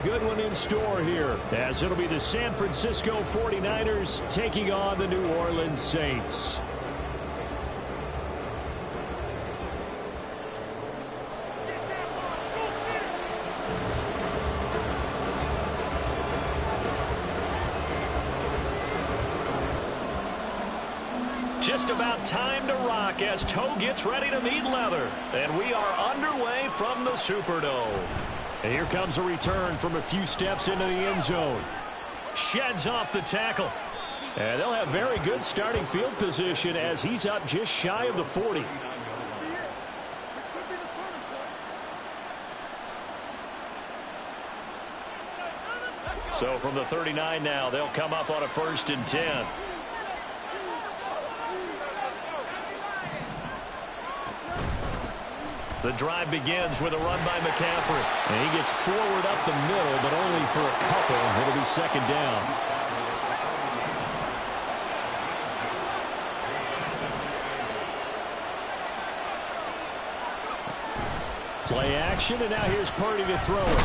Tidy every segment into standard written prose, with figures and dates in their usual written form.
Good one in store here, as it'll be the San Francisco 49ers taking on the New Orleans Saints. Just about time to rock as toe gets ready to meet leather. And we are underway from the Superdome. And here comes a return from a few steps into the end zone. Sheds off the tackle. And they'll have very good starting field position as he's up just shy of the 40. So from the 39 now, they'll come up on a 1st and 10. The drive begins with a run by McCaffrey. And he gets forward up the middle, but only for a couple. It'll be 2nd down. Play action, and now here's Purdy to throw it.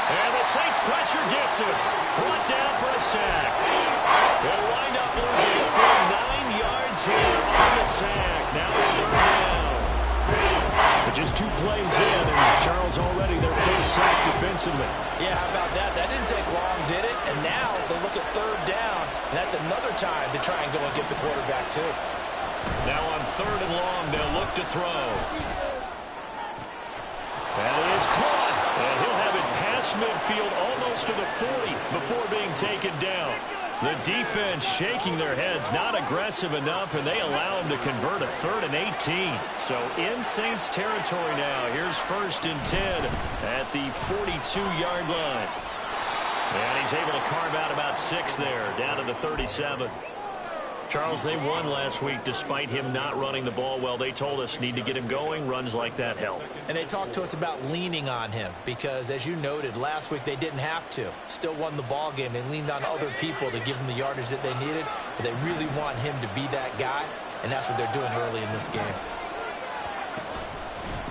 And the Saints pressure gets him. Brought down for a sack. They'll wind up losing a full 9 yards here on the sack. Now it's 3rd down. But just 2 plays in, and Charles already their first sack defensively. Yeah, how about that? That didn't take long, did it? And now they'll look at 3rd down, and that's another time to try and go and get the quarterback, too. Now on 3rd and long, they'll look to throw. And it is caught. And he'll have it past midfield almost to the 40 before being taken down. The defense shaking their heads, not aggressive enough, and they allow him to convert a 3rd and 18. So in Saints territory now. Here's 1st and 10 at the 42-yard line. And he's able to carve out about 6 there, down to the 37. Charles, they won last week despite him not running the ball well. They told us need to get him going. Runs like that help. And they talked to us about leaning on him because, as you noted, last week they didn't have to. Still won the ball game. They leaned on other people to give him the yardage that they needed, but they really want him to be that guy, and that's what they're doing early in this game.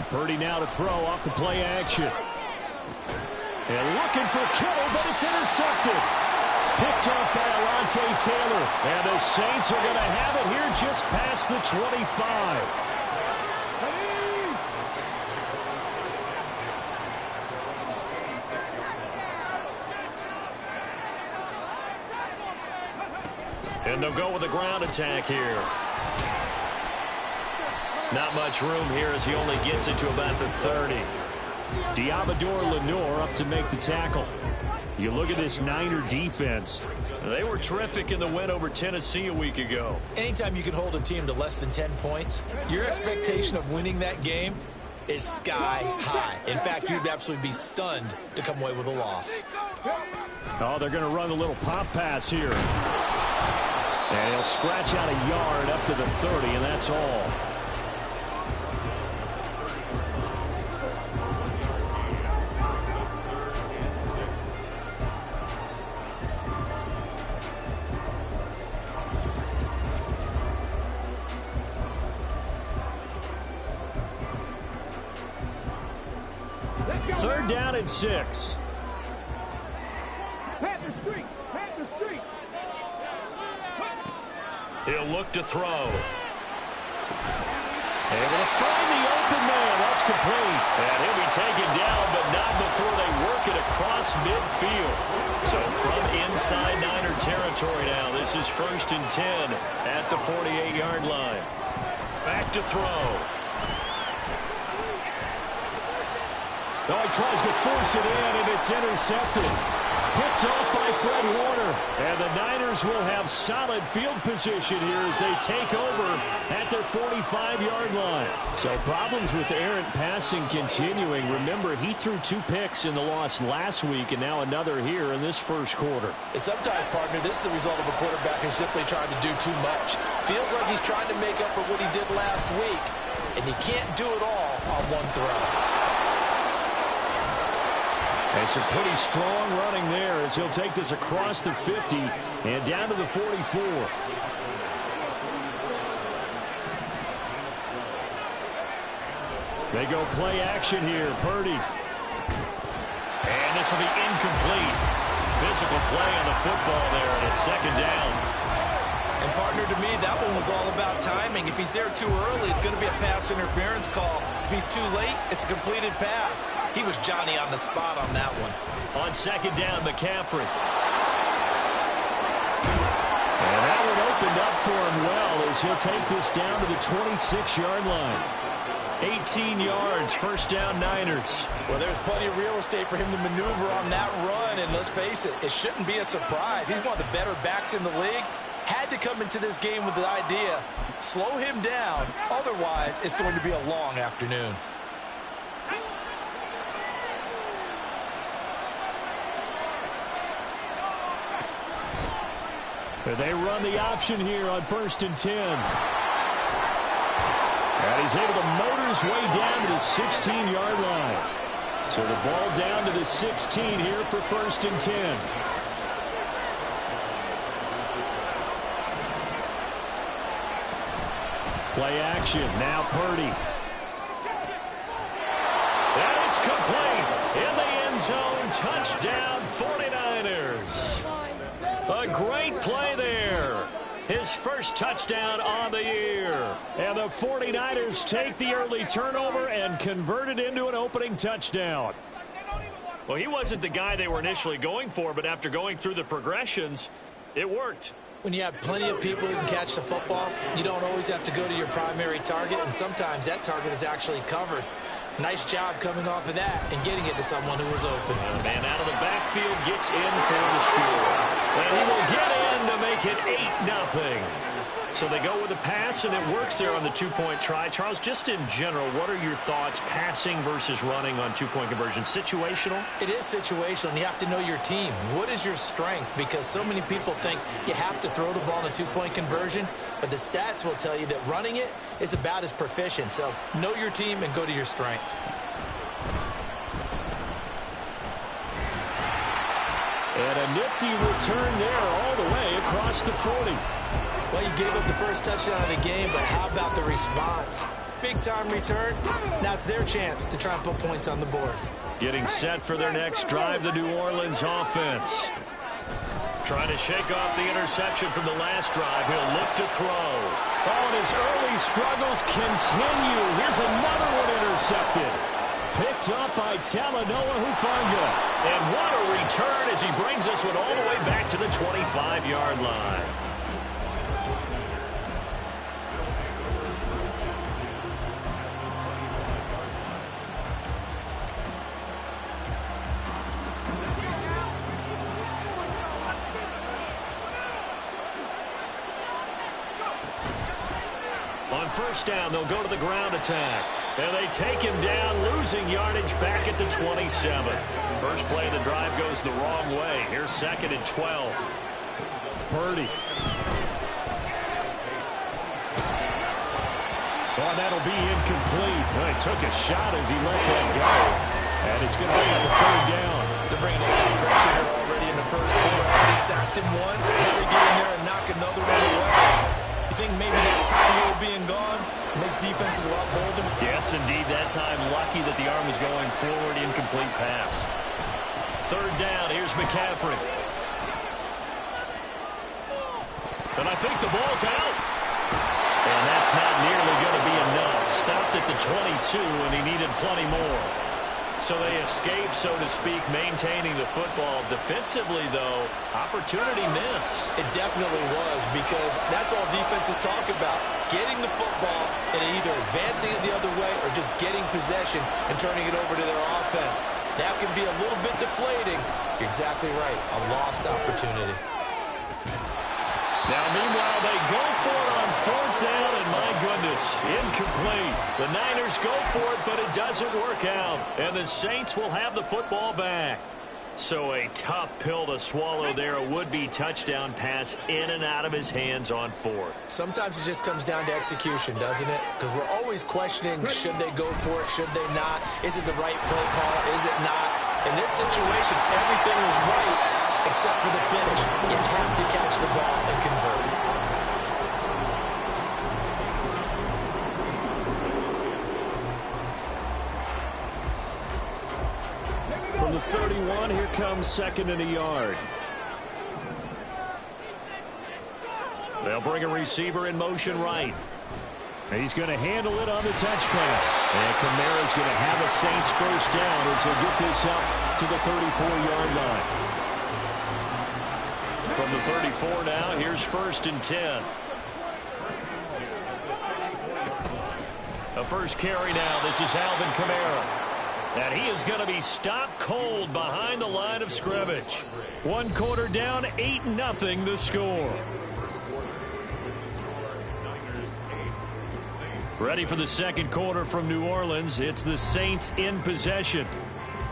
Purdy now to throw off the play action. And looking for Kittle, but it's intercepted. Picked up by Alontae Taylor. And the Saints are going to have it here just past the 25. And they'll go with a ground attack here. Not much room here as he only gets it to about the 30. Diabador Lenore up to make the tackle. You look at this Niner defense. They were terrific in the win over Tennessee a week ago. Anytime you can hold a team to less than 10 points, your expectation of winning that game is sky high. In fact, you'd absolutely be stunned to come away with a loss. Oh, they're going to run a little pop pass here. And he'll scratch out a yard up to the 30, and that's all. Third down and 6. He'll look to throw. Able to find the open man. That's complete. And he'll be taken down, but not before they work it across midfield. So from inside Niner territory now, this is 1st and 10 at the 48-yard line. Back to throw. Oh, he tries to force it in, and it's intercepted. Picked off by Fred Warner. And the Niners will have solid field position here as they take over at their 45-yard line. So problems with errant passing continuing. Remember, he threw 2 picks in the loss last week, and now another here in this first quarter. And sometimes, partner, this is the result of a quarterback who's simply trying to do too much. Feels like he's trying to make up for what he did last week, and he can't do it all on one throw. And some pretty strong running there as he'll take this across the 50 and down to the 44. They go play action here. Purdy. And the pass will be incomplete. Physical play on the football there, and it's second down. And partner, to me, that one was all about timing. If he's there too early, it's going to be a pass interference call. If he's too late, it's a completed pass. He was Johnny on the spot on that one. On second down, McCaffrey. And that one opened up for him well as he'll take this down to the 26-yard line. 18 yards, first down Niners. Well, there's plenty of real estate for him to maneuver on that run, and let's face it, it shouldn't be a surprise. He's one of the better backs in the league. Had to come into this game with the idea, slow him down, otherwise it's going to be a long afternoon. They run the option here on 1st and 10. And he's able to motor his way down to the 16-yard line. So the ball down to the 16 here for 1st and 10. Play action, now Purdy. And it's complete. In the end zone, touchdown 49ers. A great play there. His first touchdown on the year. And the 49ers take the early turnover and convert it into an opening touchdown. Well, he wasn't the guy they were initially going for, but after going through the progressions, it worked. When you have plenty of people who can catch the football, you don't always have to go to your primary target, and sometimes that target is actually covered. Nice job coming off of that and getting it to someone who was open. And a man out of the backfield gets in for the score. And he will get in to make it 8-0. So they go with a pass, and it works there on the two-point try. Charles, just in general, what are your thoughts passing versus running on two-point conversion? Situational? It is situational, and you have to know your team. What is your strength? Because so many people think you have to throw the ball in a two-point conversion, but the stats will tell you that running it is about as proficient. So know your team and go to your strength. And a nifty return there all the way across the 40. Well, you gave up the first touchdown of the game, but how about the response? Big-time return. Now it's their chance to try and put points on the board. Getting set for their next drive, the New Orleans offense. Trying to shake off the interception from the last drive. He'll look to throw. Oh, and his early struggles continue. Here's another one intercepted. Picked up by Talanoa Hufanga. And what a return as he brings this one all the way back to the 25-yard line. On first down, they'll go to the ground attack. And they take him down, losing yardage back at the 27th. First play of the drive goes the wrong way. Here's 2nd and 12. Purdy. Oh, that'll be incomplete. Well, he took a shot as he let that go. And it's going to be a 3rd down. They're bringing a lot of pressure here already in the first quarter. Already sacked him once. Now they get in there and knock another one away. You think maybe that time rule being gone makes defenses a lot bolder? Yes, indeed. That time, lucky that the arm was going forward. Incomplete pass. 3rd down. Here's McCaffrey. And I think the ball's out. And that's not nearly going to be enough. Stopped at the 22, and he needed plenty more. So they escape, so to speak, maintaining the football. Defensively, though, opportunity miss. It definitely was, because that's all defenses talk about. Getting the football and either advancing it the other way or just getting possession and turning it over to their offense. That can be a little bit deflating. You're exactly right. A lost opportunity. Now, meanwhile, they go for it on 4th down, and my goodness, incomplete. The Niners go for it, but it doesn't work out. And the Saints will have the football back. So a tough pill to swallow there. A would-be touchdown pass in and out of his hands on 4th. Sometimes it just comes down to execution, doesn't it? Because we're always questioning, should they go for it, should they not? Is it the right play call, is it not? In this situation, everything was right except for the finish. You have to catch the ball and convert. From the 41. Here comes second and a yard. They'll bring a receiver in motion right. He's going to handle it on the touch pass. And Kamara's going to have a Saints first down as he'll get this up to the 34-yard line. From the 34 now, here's first and 10. A first carry now. This is Alvin Kamara. And he is going to be stopped cold behind the line of scrimmage. 1 quarter down, 8-0 the score. Ready for the second quarter from New Orleans. It's the Saints in possession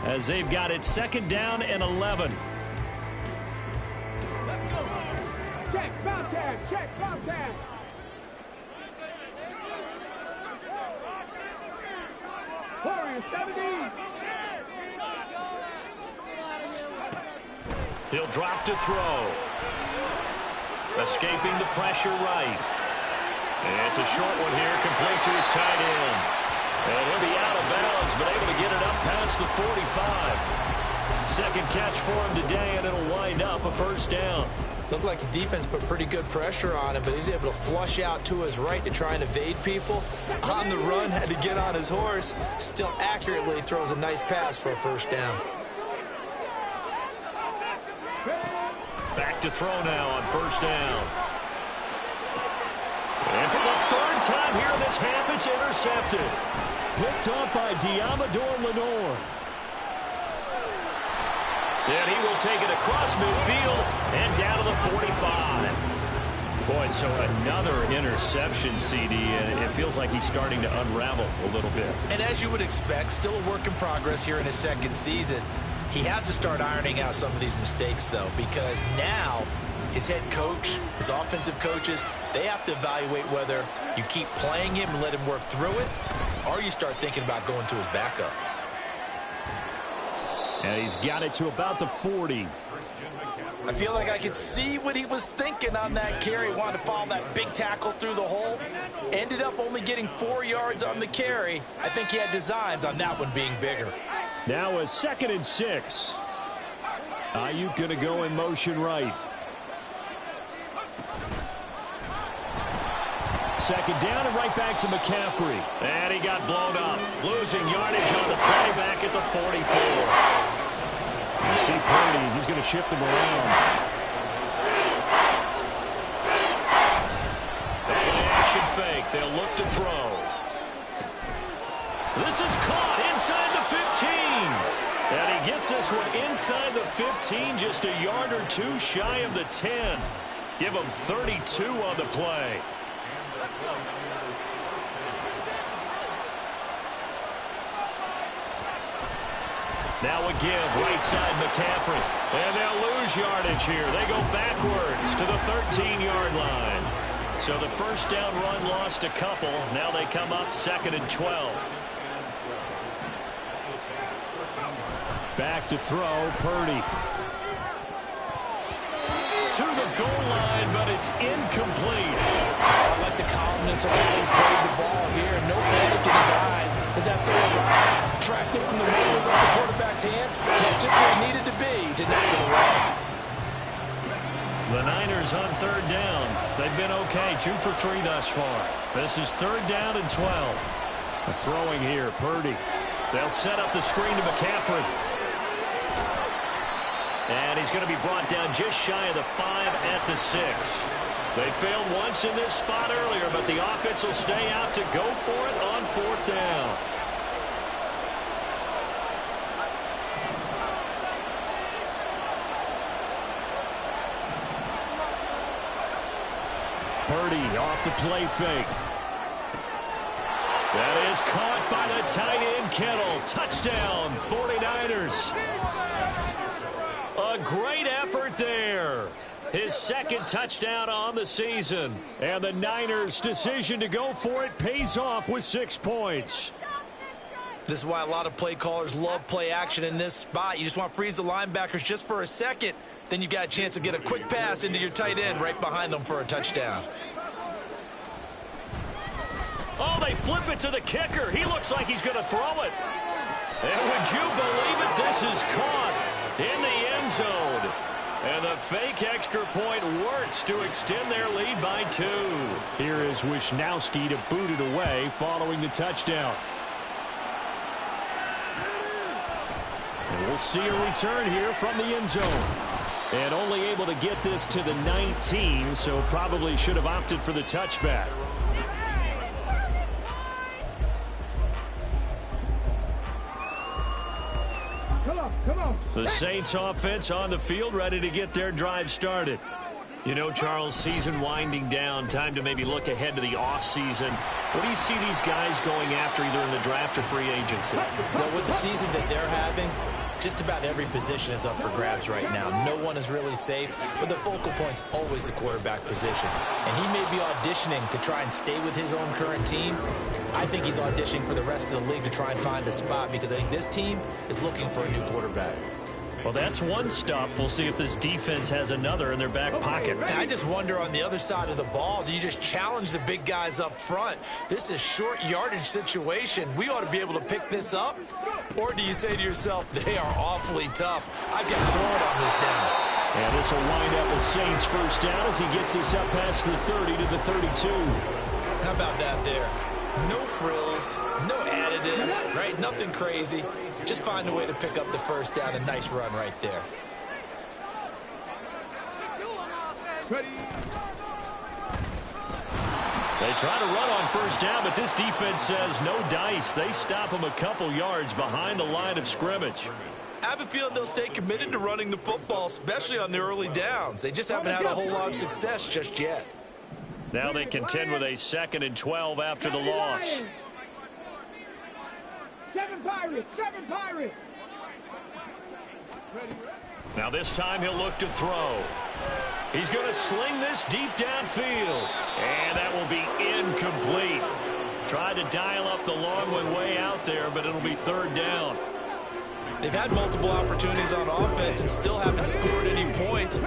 as they've got it second down and 11. Check, Bobcat, check, Bobcat. Warriors 70. He'll drop to throw. Escaping the pressure right. And it's a short one here, complete to his tight end. And he'll be out of bounds, but able to get it up past the 45. Second catch for him today, and it'll wind up a first down. Looked like the defense put pretty good pressure on him, but he's able to flush out to his right to try and evade people. On the run, had to get on his horse. Still accurately throws a nice pass for a first down. Back to throw now on first down. And for the third time here in this half, it's intercepted. Picked up by Diamador Lenore. And he will take it across midfield and down to the 45. Boy, so another interception, CD, and it feels like he's starting to unravel a little bit. And as you would expect, still a work in progress here in his second season. He has to start ironing out some of these mistakes, though, because now his head coach, his offensive coaches, they have to evaluate whether you keep playing him and let him work through it, or you start thinking about going to his backup. And he's got it to about the 40. I feel like I could see what he was thinking on that carry. Wanted to follow that big tackle through the hole. Ended up only getting 4 yards on the carry. I think he had designs on that one being bigger. Now a 2nd and 6. Ayuk going to go in motion right. Second down and right back to McCaffrey. And he got blown up. Losing yardage on the play back at the 44. You see Purdy, he's going to shift him around. The play action fake. They'll look to throw. This is caught inside the 15. And he gets this one inside the 15, just a yard or two shy of the 10. Give him 32 on the play. Now a give, right side McCaffrey. And they'll lose yardage here. They go backwards to the 13-yard line. So the first down run lost a couple. Now they come up 2nd and 12. Back to throw, Purdy. To the goal line, but it's incomplete. I like the calmness of how he played the ball here. No panic in his eyes as that throw arrived. Tracked it from the middle of the quarterback's hand. And that's just where it needed to be. Did not get away. The Niners on third down. They've been okay, 2 for 3 thus far. This is 3rd down and 12. A throwing here, Purdy. They'll set up the screen to McCaffrey. And he's going to be brought down just shy of the 5 at the 6. They failed once in this spot earlier, but the offense will stay out to go for it on 4th down. Purdy off the play fake. That is caught by the tight end, Kittle. Touchdown, 49ers. A great effort there. His 2nd touchdown on the season. And the Niners' decision to go for it pays off with 6 points. This is why a lot of play callers love play action in this spot. You just want to freeze the linebackers just for a second. Then you got a chance to get a quick pass into your tight end right behind them for a touchdown. Oh, they flip it to the kicker. He looks like he's going to throw it. And would you believe it? This is caught. in the end zone. And the fake extra point works to extend their lead by 2. Here is Wisnowski to boot it away following the touchdown. And we'll see a return here from the end zone. And only able to get this to the 19, so probably should have opted for the touchback. Come on. The Saints offense on the field, ready to get their drive started. You know, Charles, season winding down, time to maybe look ahead to the offseason. What do you see these guys going after either in the draft or free agency? Well, with the season that they're having, just about every position is up for grabs right now. No one is really safe, but the focal point's always the quarterback position. And he may be auditioning to try and stay with his own current team. I think he's auditioning for the rest of the league to try and find a spot because I think this team is looking for a new quarterback. Well, that's one stuff. We'll see if this defense has another in their back pocket. And I just wonder on the other side of the ball, do you just challenge the big guys up front? This is short yardage situation. We ought to be able to pick this up. Or do you say to yourself, they are awfully tough. I've got to throw it on this down. And this will wind up a Saints first down as he gets this up past the 30 to the 32. How about that there? No frills, no additives, right? Nothing crazy. Just find a way to pick up the first down. A nice run right there. They try to run on first down, but this defense says no dice. They stop them a couple yards behind the line of scrimmage. I have a feeling they'll stay committed to running the football, especially on the early downs. They just haven't had a whole lot of success just yet. Now they contend with a 2nd and 12 after the loss. 7 Pirates. Now this time he'll look to throw. He's going to sling this deep downfield. And that will be incomplete. Tried to dial up the long one way out there, but it'll be 3rd down. They've had multiple opportunities on offense and still haven't scored any points.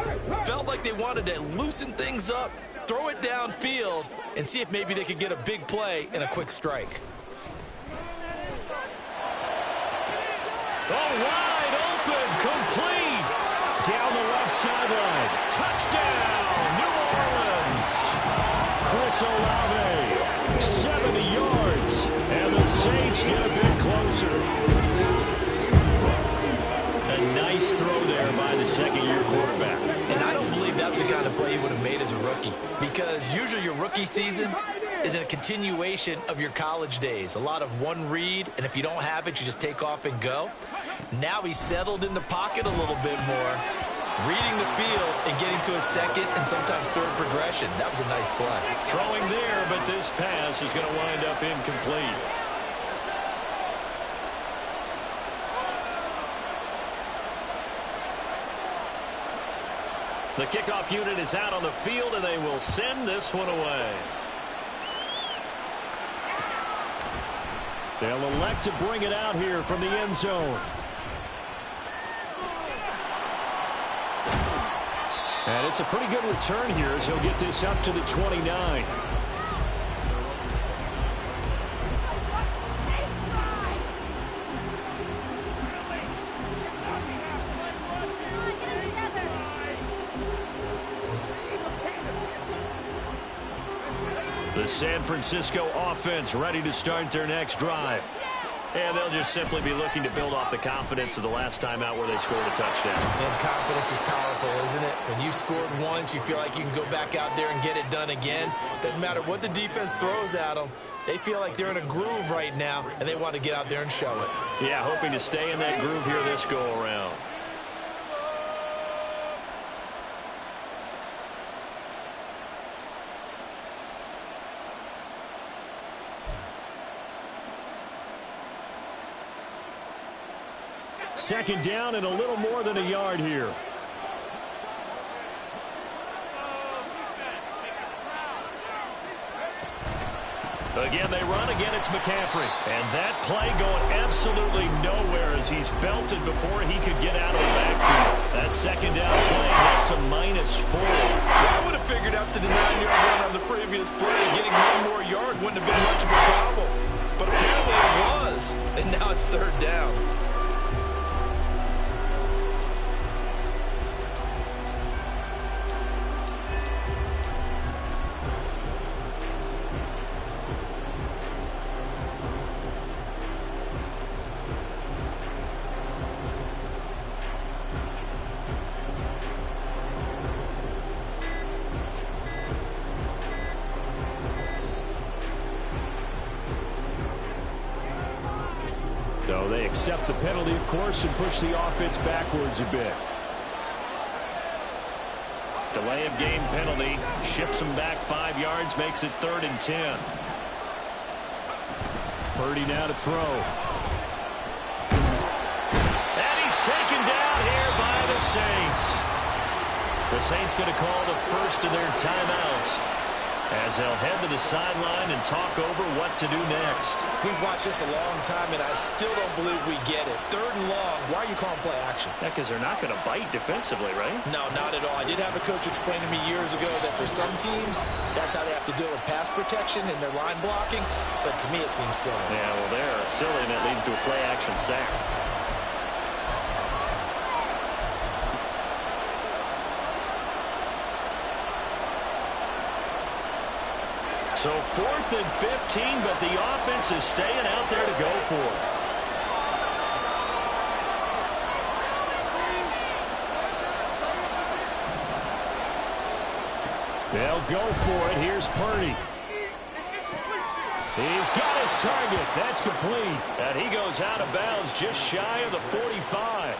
Felt like they wanted to loosen things up, throw it downfield, and see if maybe they could get a big play and a quick strike. Oh, wide open, complete. Down the left sideline. Touchdown, New Orleans. Chris Olave, 70 yards. And the Saints get a bit closer. A nice throw there by the second-year quarterback. And I don't believe that's the kind of play he would have made as a rookie, because usually your rookie season is a continuation of your college days. A lot of one read, and if you don't have it, you just take off and go. Now he's settled in the pocket a little bit more, reading the field and getting to a second and sometimes third progression. That was a nice play. Throwing there, but this pass is going to wind up incomplete. The kickoff unit is out on the field, and they will send this one away. They'll elect to bring it out here from the end zone. And it's a pretty good return here as he'll get this up to the 29. The San Francisco offense ready to start their next drive. And they'll just simply be looking to build off the confidence of the last time out where they scored a touchdown. And confidence is powerful, isn't it? When you scored once, you feel like you can go back out there and get it done again. Doesn't matter what the defense throws at them. They feel like they're in a groove right now, and they want to get out there and show it. Yeah, hoping to stay in that groove here this go-around. Second down and a little more than a yard here. Again, they run. Again, it's McCaffrey. And that play going absolutely nowhere as he's belted before he could get out of the backfield. That second down play, that's a -4. I would have figured after the 9-yard run on the previous play, getting one more yard wouldn't have been much of a problem. But apparently it was, and now it's 3rd down. accept the penalty, of course, and push the offense backwards a bit. Delay of game penalty. Ships him back 5 yards, makes it 3rd and 10. Purdy now to throw. And he's taken down here by the Saints. The Saints going to call the first of their timeouts as they'll head to the sideline and talk over what to do next. We've watched this a long time, and I still don't believe we get it. 3rd and long. Why are you calling play action? Yeah, because they're not going to bite defensively, right? No, not at all. I did have a coach explain to me years ago that for some teams, that's how they have to deal with pass protection and their line blocking. But to me, it seems silly. Yeah, well, they're silly, and it leads to a play action sack. So 4th and 15, but the offense is staying out there to go for it. They'll go for it. Here's Purdy. He's got his target. That's complete. And he goes out of bounds just shy of the 45.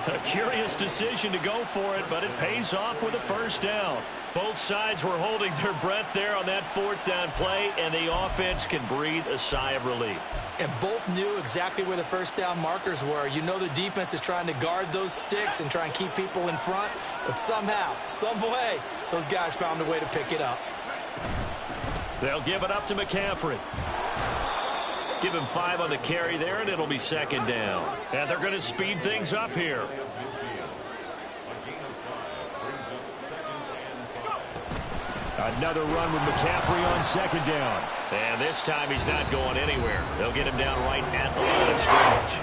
A curious decision to go for it, but it pays off with a first down. Both sides were holding their breath there on that 4th down play, and the offense can breathe a sigh of relief. And both knew exactly where the first down markers were. You know the defense is trying to guard those sticks and try and keep people in front, but somehow, some way, those guys found a way to pick it up. They'll give it up to McCaffrey. Give him 5 on the carry there, and it'll be 2nd down. And they're going to speed things up here. Another run with McCaffrey on 2nd down. And this time he's not going anywhere. They'll get him down right at the line of scrimmage.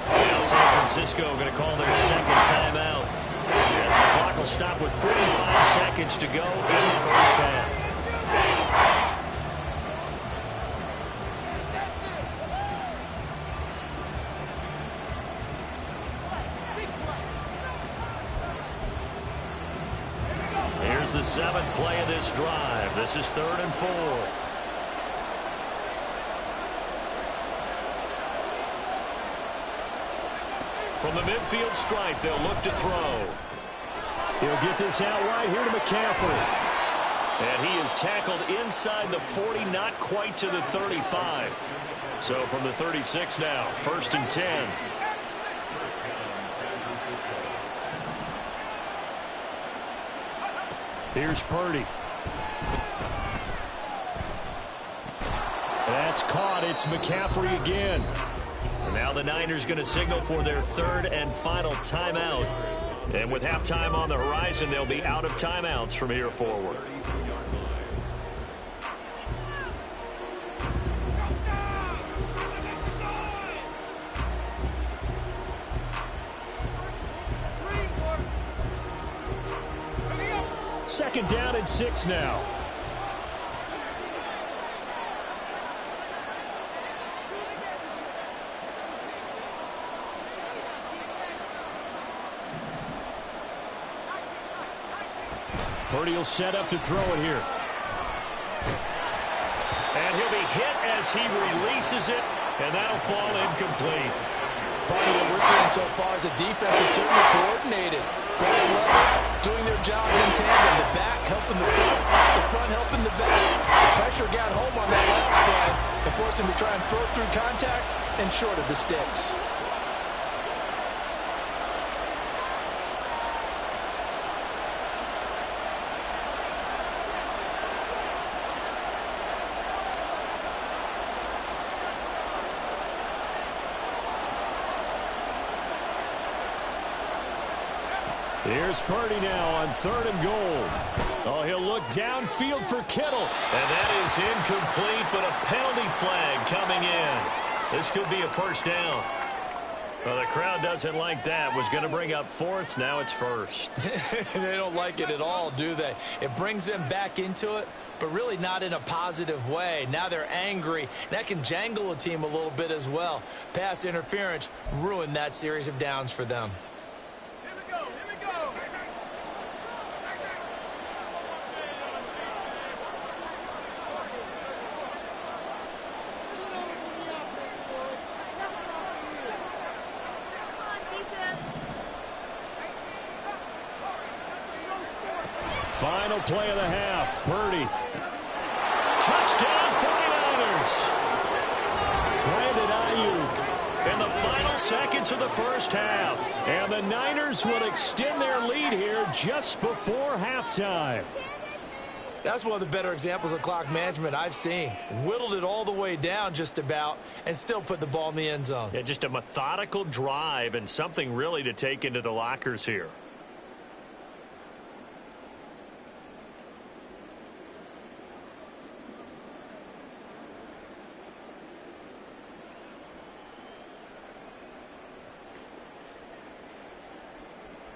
Now San Francisco going to call their 2nd timeout, as the clock will stop with 45 seconds to go in the first half. Here's the 7th play of this drive. This is 3rd and 4. From the midfield stripe, they'll look to throw. He'll get this out right here to McCaffrey. And he is tackled inside the 40, not quite to the 35. So from the 36 now, 1st and 10. Here's Purdy. That's caught. It's McCaffrey again. And now the Niners going to signal for their 3rd and final timeout. And with halftime on the horizon, they'll be out of timeouts from here forward. Second down and 6 now. Purdy will set up to throw it here. And he'll be hit as he releases it, and that'll fall incomplete. Part of what we're seeing so far is the defense is certainly coordinated. Both levels doing their jobs in tandem. The back helping the front helping the back. The pressure got home on that last play and forced him to try and throw through contact and short of the sticks. Here's Purdy now on 3rd and goal. Oh, he'll look downfield for Kittle. And that is incomplete, but a penalty flag coming in. This could be a first down. Well, the crowd doesn't like that. Was going to bring up 4th. Now it's 1st. They don't like it at all, do they? It brings them back into it, but really not in a positive way. Now they're angry. That can jangle a team a little bit as well. Pass interference ruined that series of downs for them. Final play of the half. Purdy. Touchdown 49ers. Brandon Ayuk in the final seconds of the first half. And the Niners will extend their lead here just before halftime. That's one of the better examples of clock management I've seen. Whittled it all the way down just about and still put the ball in the end zone. Yeah, just a methodical drive and something really to take into the lockers here.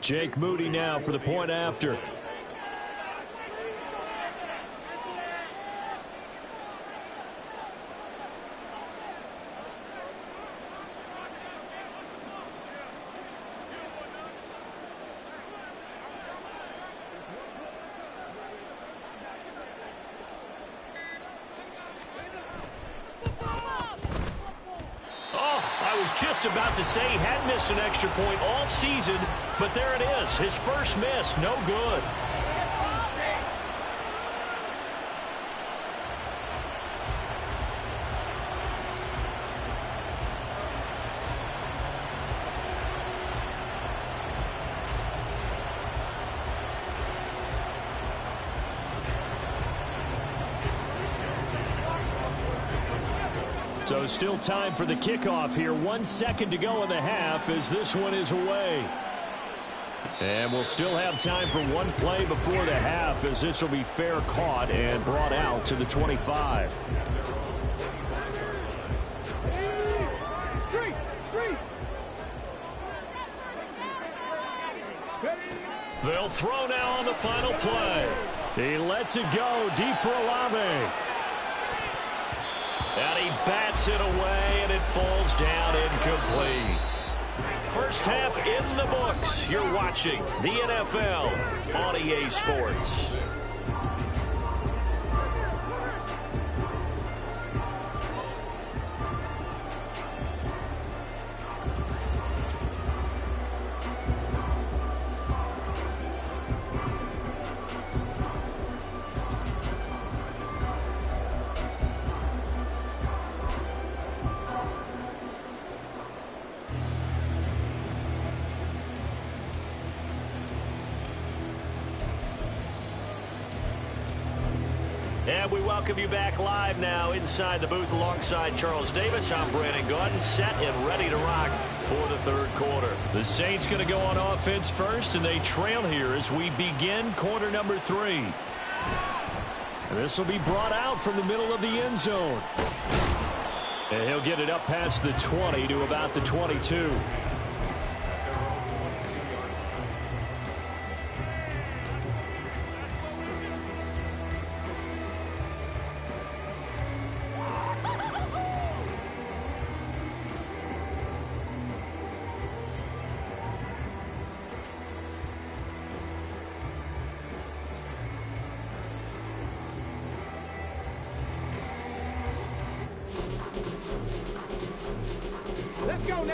Jake Moody now for the point after. Just about to say he had missed an extra point all season, but there it is. His first miss, no good. So still time for the kickoff here. 1 second to go in the half as this one is away. And we'll still have time for one play before the half as this will be fair caught and brought out to the 25. They'll throw now on the final play. He lets it go deep for Olave. And he bats it away, and it falls down incomplete. First half in the books. You're watching the NFL on EA Sports. And we welcome you back live now inside the booth alongside Charles Davis. I'm Brandon Gaudin, set and ready to rock for the third quarter. The Saints going to go on offense first, and they trail here as we begin quarter number 3. And this will be brought out from the middle of the end zone. And he'll get it up past the 20 to about the 22.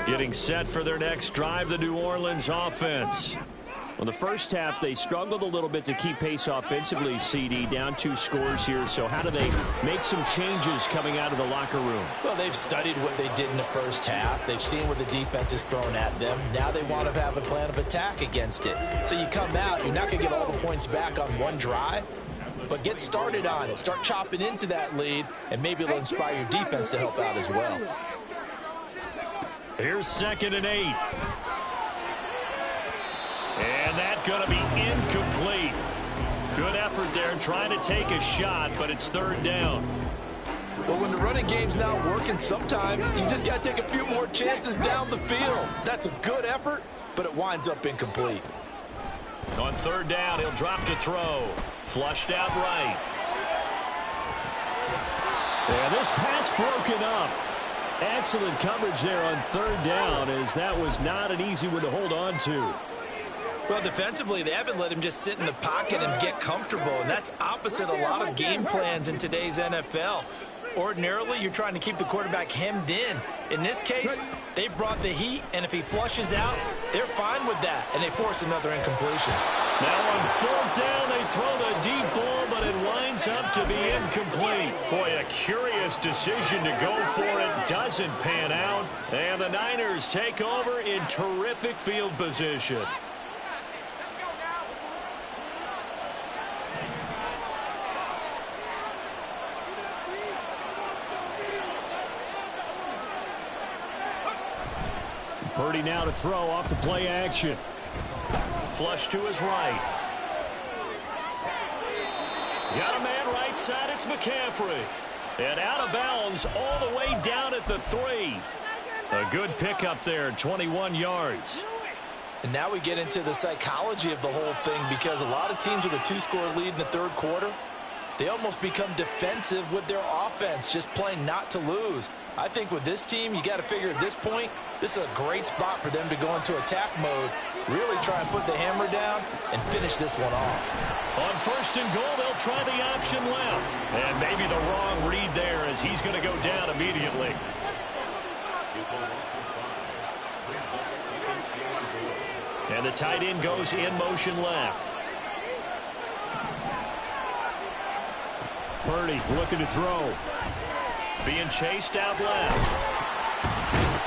Getting set for their next drive, the New Orleans offense. Well, the first half, they struggled a little bit to keep pace offensively, CD, down 2 scores here. So how do they make some changes coming out of the locker room? Well, they've studied what they did in the first half. They've seen what the defense is throwing at them. Now they want to have a plan of attack against it. So you come out, you're not going to get all the points back on one drive, but get started on it. Start chopping into that lead, and maybe it'll inspire your defense to help out as well. Here's 2nd and 8. And that's going to be incomplete. Good effort there trying to take a shot, but it's 3rd down. Well, when the running game's not working, sometimes you just got to take a few more chances down the field. That's a good effort, but it winds up incomplete. On 3rd down, he'll drop to throw. Flushed out right. And this pass broken up. Excellent coverage there on 3rd down, as that was not an easy one to hold on to. Well, defensively, they haven't let him just sit in the pocket and get comfortable, and that's opposite a lot of game plans in today's NFL. Ordinarily, you're trying to keep the quarterback hemmed in. In this case, they brought the heat, and if he flushes out, they're fine with that, and they force another incompletion. Now on fourth down, they throw the deep ball, but it winds up to be incomplete. Boy, a curious decision to go for it. Doesn't pan out. And the Niners take over in terrific field position. Purdy now to throw off the play action. Flush to his right. Got a man right side. It's McCaffrey. And out of bounds all the way down at the 3. A good pickup there, 21 yards. And now we get into the psychology of the whole thing, because a lot of teams with a 2-score lead in the third quarter, they almost become defensive with their offense, just playing not to lose. I think with this team, you got to figure at this point, this is a great spot for them to go into attack mode, really try and put the hammer down and finish this one off. On first and goal, they'll try the option left. And maybe the wrong read there, as he's going to go down immediately. And the tight end goes in motion left. Purdy looking to throw. Being chased out left.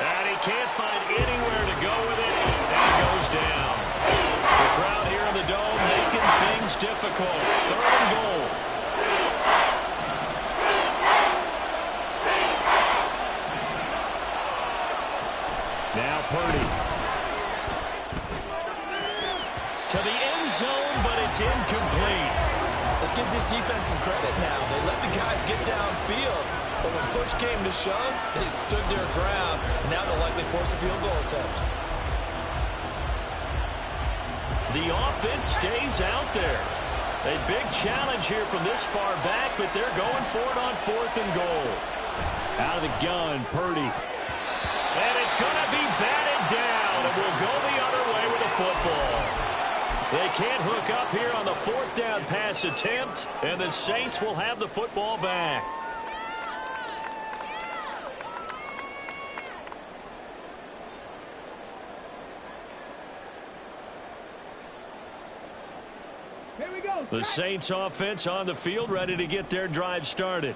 And he can't find anywhere to go with it. And he goes down. The crowd here in the Dome making things difficult. Third and goal. Now Purdy. To the end zone, but it's incomplete. Let's give this defense some credit now. They let the guys get downfield, but when push came to shove, they stood their ground, and now they'll likely force a field goal attempt. The offense stays out there. A big challenge here from this far back, but they're going for it on fourth and goal. Out of the gun, Purdy. And it's going to be batted down, and we'll go the other way with the football. They can't hook up here on the fourth down pass attempt, and the Saints will have the football back. Here we go. The Saints offense on the field, ready to get their drive started.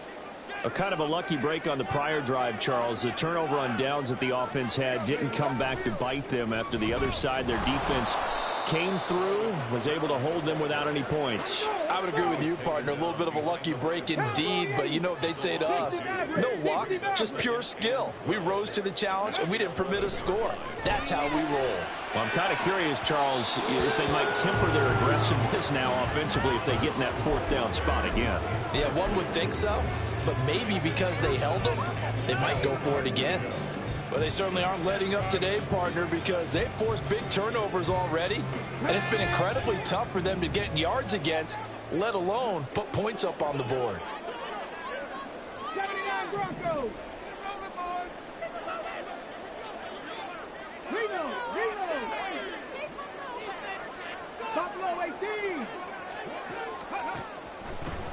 A kind of a lucky break on the prior drive, Charles. The turnover on downs that the offense had didn't come back to bite them after the other side. Their defense came through, was able to hold them without any points. I would agree with you, partner. A little bit of a lucky break indeed, but you know what they'd say to us? No luck, just pure skill. We rose to the challenge, and we didn't permit a score. That's how we roll. Well, I'm kind of curious, Charles, if they might temper their aggressiveness now offensively if they get in that fourth down spot again. Yeah, one would think so, but maybe because they held them, they might go for it again. Well, they certainly aren't letting up today, partner, because they've forced big turnovers already, and it's been incredibly tough for them to get yards against, let alone put points up on the board. 79 Broncos. Reno. Buffalo 18.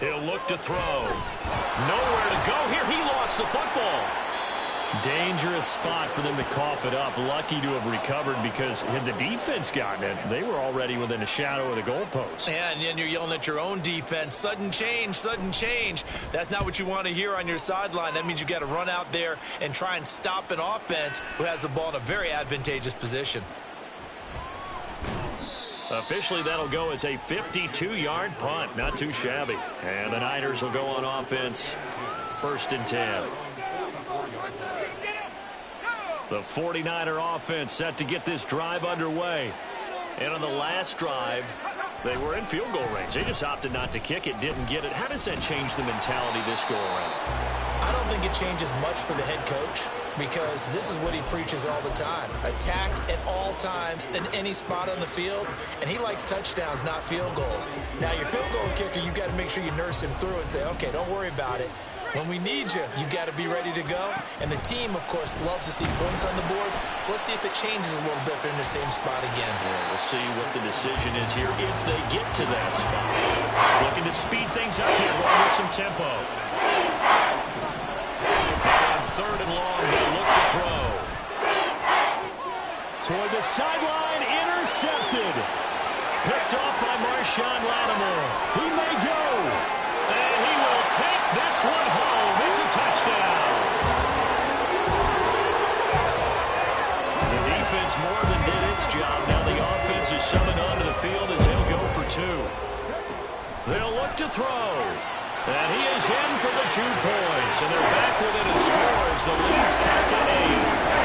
He'll look to throw. Nowhere to go here. He lost the football. Dangerous spot for them to cough it up. Lucky to have recovered, because had the defense gotten it, they were already within a shadow of the goalpost. Yeah, and then you're yelling at your own defense. Sudden change, sudden change. That's not what you want to hear on your sideline. That means you got to run out there and try and stop an offense who has the ball in a very advantageous position. Officially, that'll go as a 52-yard punt. Not too shabby. And the Niners will go on offense. First and 10. The 49er offense set to get this drive underway. And on the last drive, they were in field goal range. They just opted not to kick it, didn't get it. How does that change the mentality this go around? I don't think it changes much for the head coach, because this is what he preaches all the time. Attack at all times in any spot on the field, and he likes touchdowns, not field goals. Now, your field goal kicker, you've got to make sure you nurse him through and say, okay, don't worry about it. When we need you, you've got to be ready to go. And the team, of course, loves to see points on the board. So let's see if it changes a little bit if they're in the same spot again. Yeah, we'll see what the decision is here if they get to that spot. Looking to speed things up here, going with some tempo. And on third and long, they look to throw. Toward the sideline, intercepted. Picked off by Marshawn Lattimore. He may go. And he will take this one home. It's a touchdown. The defense more than did its job. Now the offense is summoned onto the field as he'll go for 2. They'll look to throw. And he is in for the 2 points. And they're back within a score as the lead's cut to 8.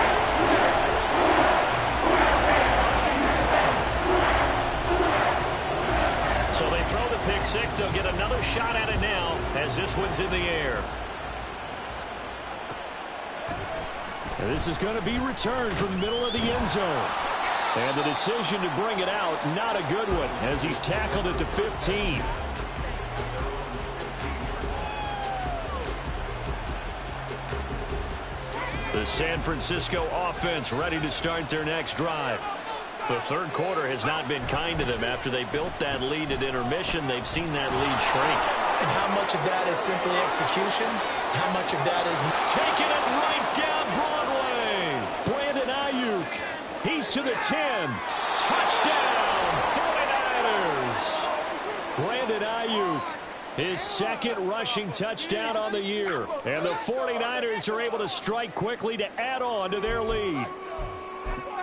So they throw the pick 6. They'll get another shot at it now as this one's in the air. And this is going to be returned from the middle of the end zone. And the decision to bring it out, not a good one, as he's tackled at the 15. The San Francisco offense ready to start their next drive. The third quarter has not been kind to them. After they built that lead at intermission, they've seen that lead shrink. And how much of that is simply execution? How much of that is taking it right down Broadway? Brandon Ayuk. He's to the 10. Touchdown, 49ers. Brandon Ayuk, his second rushing touchdown on the year. And the 49ers are able to strike quickly to add on to their lead.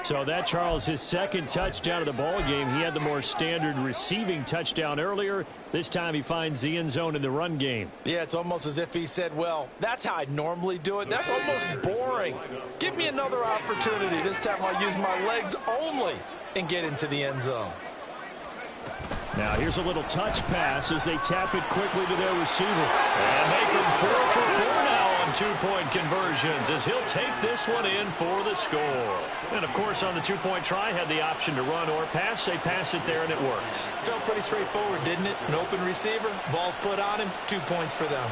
So that, Charles, his second touchdown of the ball game. He had the more standard receiving touchdown earlier. This time he finds the end zone in the run game. Yeah, it's almost as if he said, well, that's how I normally do it. That's almost boring. Give me another opportunity. This time I'll use my legs only and get into the end zone. Now here's a little touch pass as they tap it quickly to their receiver. And make him 4 for 4 now on 2-point conversions as he'll take this one in for the score. And of course on the 2-point try had the option to run or pass. They pass it there and it works. Felt pretty straightforward, didn't it? An open receiver, ball's put on him, 2 points for them.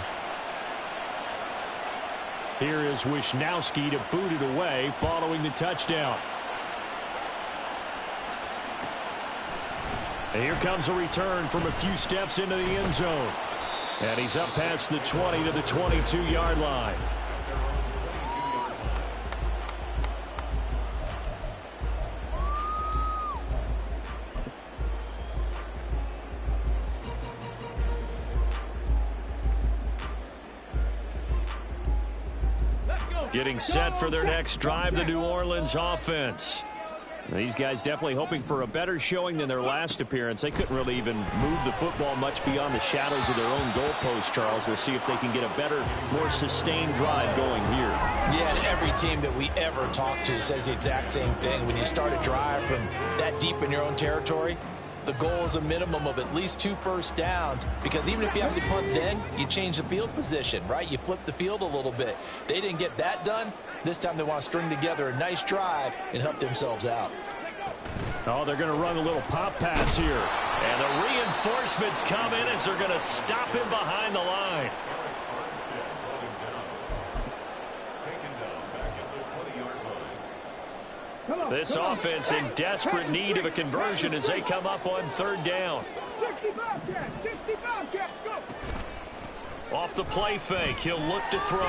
Here is Wisnowski to boot it away following the touchdown. And here comes a return from a few steps into the end zone. And he's up past the 20 to the 22-yard line. Getting set for their next drive, the New Orleans offense. These guys definitely hoping for a better showing than their last appearance. They couldn't really even move the football much beyond the shadows of their own goalpost, Charles. We'll see if they can get a better, more sustained drive going here. Yeah, and every team that we ever talk to says the exact same thing. When you start a drive from that deep in your own territory, the goal is a minimum of at least 2 first downs, because even if you have to punt then, you change the field position, right? You flip the field a little bit. They didn't get that done. This time they want to string together a nice drive and help themselves out. Oh, they're going to run a little pop pass here. And the reinforcements come in as they're going to stop him behind the line. This offense in desperate need of a conversion as they come up on 3rd down. 65 catch, go. Off the play fake, he'll look to throw.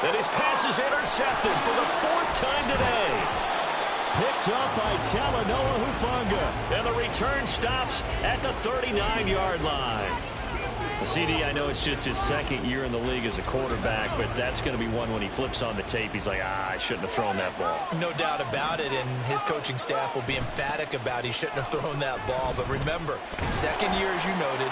And his pass is intercepted for the 4th time today. Picked up by Talanoa Hufanga. And the return stops at the 39-yard line. CD, I know it's just his 2nd year in the league as a quarterback, but that's going to be one when he flips on the tape. He's like, I shouldn't have thrown that ball. No doubt about it, and his coaching staff will be emphatic about he shouldn't have thrown that ball. But remember, 2nd year, as you noted,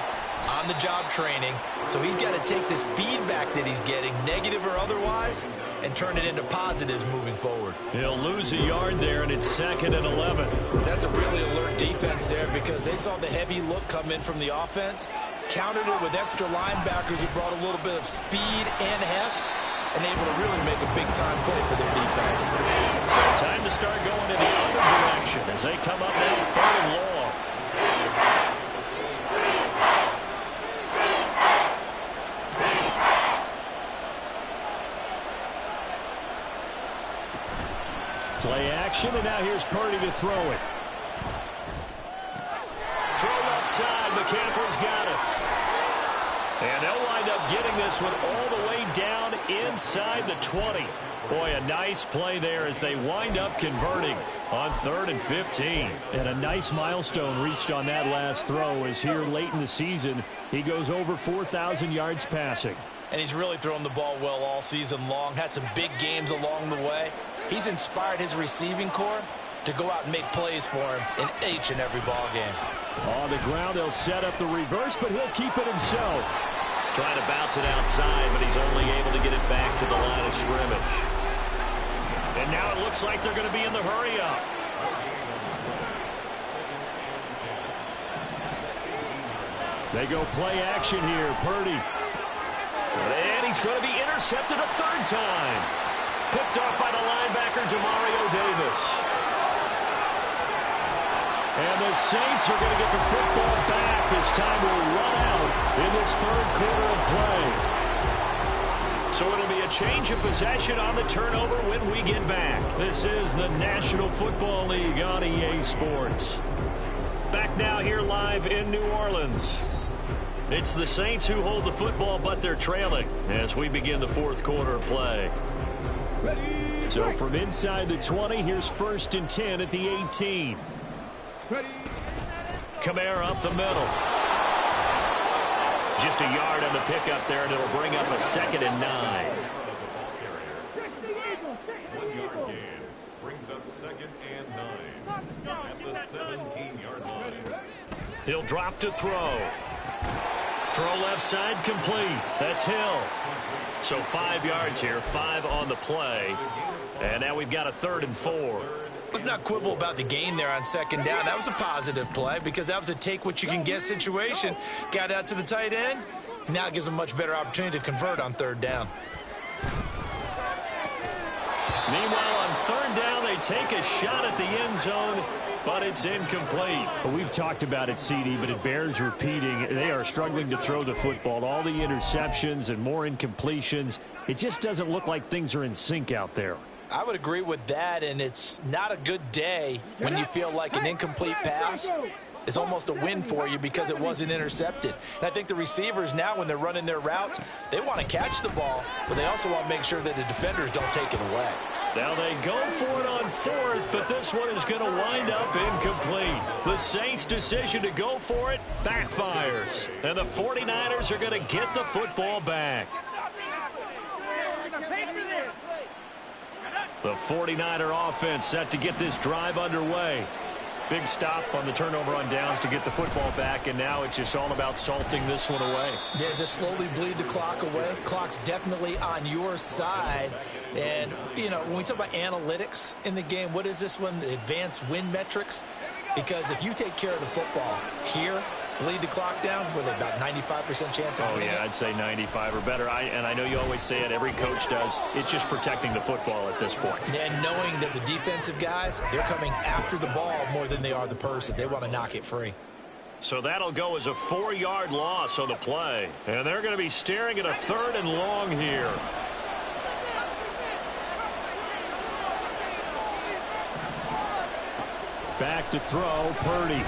on-the-job training. So he's got to take this feedback that he's getting, negative or otherwise, and turn it into positives moving forward. He'll lose a yard there, and it's 2nd and 11. That's a really alert defense there because they saw the heavy look come in from the offense, countered it with extra linebackers who brought a little bit of speed and heft, and able to really make a big-time play for their defense. So time to start going in the other direction as they come up now 3rd and long. Play action, and now here's Purdy to throw it. Throw left side, McCaffrey's got it. And they'll wind up getting this one all the way down inside the 20. Boy, a nice play there as they wind up converting on 3rd and 15. And a nice milestone reached on that last throw as here late in the season, he goes over 4,000 yards passing. And he's really thrown the ball well all season long, had some big games along the way. He's inspired his receiving corps to go out and make plays for him in each and every ball game. On the ground, they'll set up the reverse, but he'll keep it himself. Trying to bounce it outside, but he's only able to get it back to the line of scrimmage. And now it looks like they're going to be in the hurry-up. They go play action here. Purdy. And he's going to be intercepted a 3rd time. Picked off by the linebacker, Demario Davis. And the Saints are going to get the football back as time will run out in this 3rd quarter of play. So it'll be a change of possession on the turnover when we get back. This is the National Football League on EA Sports. Back now here live in New Orleans. It's the Saints who hold the football, but they're trailing as we begin the 4th quarter of play. So from inside the 20, here's 1st and 10 at the 18. Kamara up the middle. Just a yard on the pickup there, and it'll bring up a 2nd and 9. 1 yard gain brings up 2nd and 9 at the 17-yard line. He'll drop to throw. Throw left side complete. That's Hill. So 5 yards here, 5 on the play. And now we've got a 3rd and 4. Let's not quibble about the gain there on 2nd down. That was a positive play because that was a take-what-you-can-get situation. Got out to the tight end. Now it gives them a much better opportunity to convert on 3rd down. Meanwhile, on 3rd down, they take a shot at the end zone, but it's incomplete. Well, we've talked about it, CD, but it bears repeating. They are struggling to throw the football. All the interceptions and more incompletions. It just doesn't look like things are in sync out there. I would agree with that, and it's not a good day when you feel like an incomplete pass is almost a win for you because it wasn't intercepted. And I think the receivers now, when they're running their routes, they want to catch the ball, but they also want to make sure that the defenders don't take it away. Now they go for it on 4th, but this one is going to wind up incomplete. The Saints' decision to go for it backfires, and the 49ers are going to get the football back. The 49er offense set to get this drive underway. Big stop on the turnover on downs to get the football back, and now it's just all about salting this one away. Yeah, just slowly bleed the clock away. Clock's definitely on your side. And, you know, when we talk about analytics in the game, what is this one? Advanced win metrics? Because if you take care of the football here, bleed the clock down, with about 95% chance of winning. Oh, yeah, I'd say 95 or better. And I know you always say it, every coach does. It's just protecting the football at this point. And knowing that the defensive guys, they're coming after the ball more than they are the person. They want to knock it free. So that'll go as a 4-yard loss on the play. And they're going to be staring at a 3rd and long here. Back to throw, Purdy.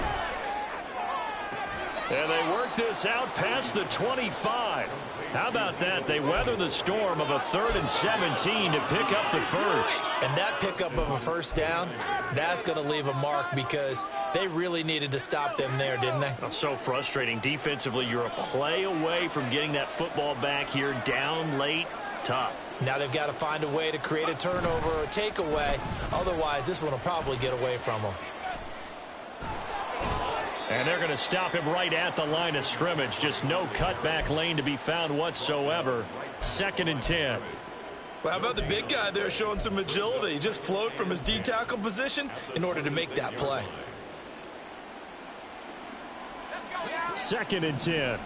And they work this out past the 25. How about that? They weather the storm of a 3rd and 17 to pick up the 1st. And that pickup of a 1st down, that's going to leave a mark because they really needed to stop them there, didn't they? So frustrating. Defensively, you're a play away from getting that football back here, down late. Tough. Now they've got to find a way to create a turnover or a takeaway. Otherwise, this one will probably get away from them. And they're going to stop him right at the line of scrimmage. Just no cutback lane to be found whatsoever. 2nd and 10. Well, how about the big guy there showing some agility? He just flowed from his D-tackle position in order to make that play. 2nd and 10.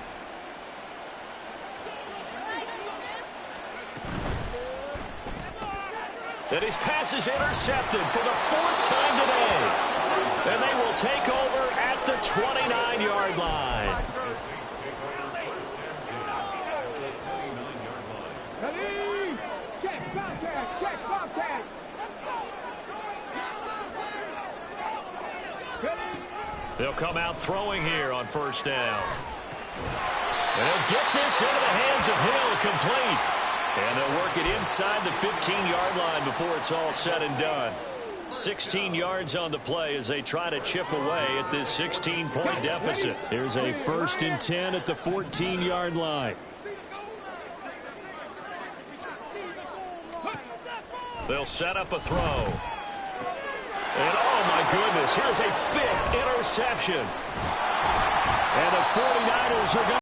And his pass is intercepted for the 4th time today. And they will take over at the 29-yard line. Ready? Check contact. Check contact. They'll come out throwing here on 1st down. And they'll get this into the hands of Hill, complete. And they'll work it inside the 15-yard line before it's all said and done. 16 yards on the play as they try to chip away at this 16-point deficit. There's a 1st and 10 at the 14-yard line. They'll set up a throw. And oh my goodness, here's a 5th interception. And the 49ers are going